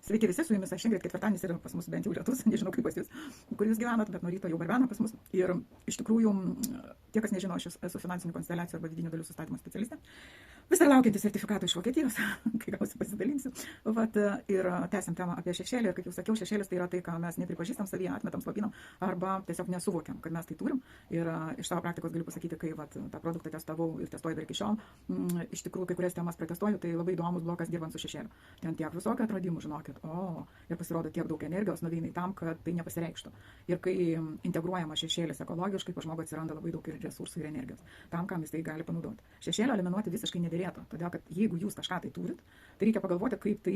Sveiki visi, su jumis aš Ingrid, ketvirtadienis yra pas mus bent jau lietus, nežinau kaip pas jūs, kur jūs gyvenat, bet nuo ryto jau barbena pas mus. Ir iš tikrųjų, tie, kas nežino, aš esu finansinių konsteliacijų arba vidinių dalių sustatymo specialistė. Vis dar laukianti sertifikatų iš Vokietijos, kai gausiu pasidalinsiu. Vat, ir tęsiam temą apie šešėlį. Kaip jau sakiau, šešėlis tai yra tai, ką mes nepripažįstam savyje, atmetam, slopinam arba tiesiog nesuvokiam, kad mes tai turim. Ir iš savo praktikos galiu pasakyti, kai vat, tą produktą testavau ir testuoju dar iki šiol, iš tikrųjų kai kurias temas pratestuoju, tai labai įdomus blokas dirbant su šešėliu. Ten tiek visokių atradimų, žinokit, ir pasirodo tiek daug energijos nuveina tam, kad tai nepasireikštų. Ir kai integruojama šešėlis ekologiškai, po žmogu atsiranda labai daug ir resursų ir energijos tam, kam jis tai gali panaudoti. Šešėlio eliminuoti visiškai nedėrėtų, todėl kad jeigu jūs kažką tai turit, tai reikia pagalvoti, kaip tai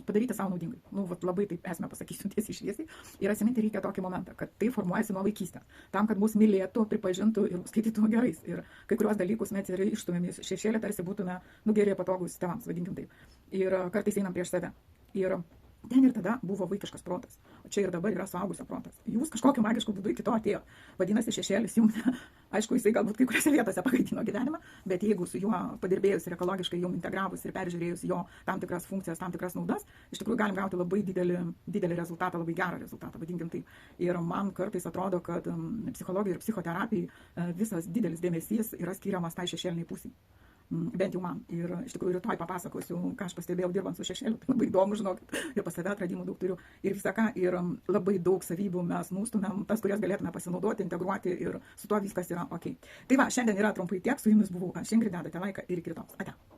padaryti savo naudingai. Labai taip esmę pasakysiu tiesiai šviesiai. Ir atsiminti reikia tokį momentą, kad tai formuojasi nuo vaikystės. Tam, kad mus mylėtų, pripažintų ir skaitytų gerais. Ir kai kurios dalykus mes ir išstumėm į šešėlį, tarsi būtume geri patogus tėvams, vadinkim taip. Ir kartais einam prieš save. Ir ten ir tada buvo vaikiškas protas. O čia ir dabar yra suaugusio protas. Jūs kažkokiu magišku būdu iki to atėjo. Vadinasi, šešėlis jums, aišku, jisai galbūt kai kuriuose vietose pagaitino gyvenimą, bet jeigu su juo padirbėjus ir ekologiškai jum integravus ir peržiūrėjus jo tam tikras funkcijas, tam tikras naudas, iš tikrųjų galim gauti labai didelį rezultatą, labai gerą rezultatą, vadinkim tai. Ir man kartais atrodo, kad psichologijai ir psichoterapijai visas didelis dėmesys yra skiriamas tai šešėliniai pusiai. Bent jau man. Ir iš tikrųjų rytoj papasakosiu, ką aš pastebėjau dirbant su šešėliu. Tai labai įdomu, žinokit, ir pas save atradimų daug turiu. Ir visą ką, ir labai daug savybių mes nustumėm, tas, kurias galėtume pasinaudoti, integruoti ir su tuo viskas yra ok. Tai va, šiandien yra trumpai tiek, su jumis buvau aš Ingrid, dedate laiką ir iki rytojaus. Ate.